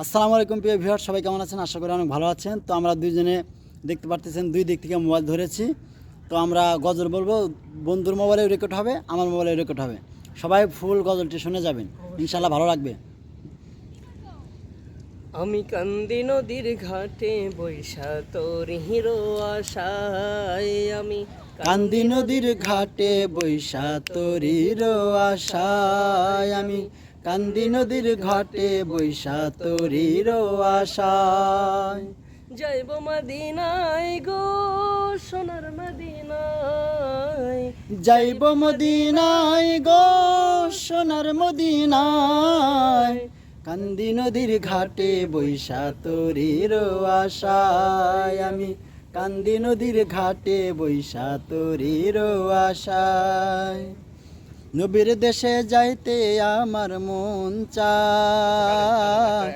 আসসালামু আলাইকুম প্রিয় ভিউয়ার, সবাই কেমন আছেন? আশা করি অনেক ভালো আছেন। তো আমরা দুইজনে দেখতে পারতেছেন দুই দিক থেকে মোবাইল ধরেছি। তো আমরা গজল বলবো, বন্ধুর মোবাইলেও রেকর্ড হবে, আমার মোবাইলেও রেকর্ড হবে। সবাই ফুল গজলটি শুনে যাবেন, ইনশাল্লাহ ভালো লাগবে। আমি কান্দি নদীর ঘাটে বৈশা তোর হিরো আশায় আমি কান্দি নদীর ঘাটে বৈশা তোরির আশায় আমি, কান্দি নদীর ঘাটে বৈশা তোরির আশায়। যাইব মদিনায় গো সোনার মদিনায়, যাইব মদিনায় গো সোনার মদিনায়, কান্দি নদীর ঘাটে বৈশা তোরির আশায় আমি, কান্দি নদীর ঘাটে বৈশা তোরির আশায়। নবীর দেশে যাইতে আমার মন চায়,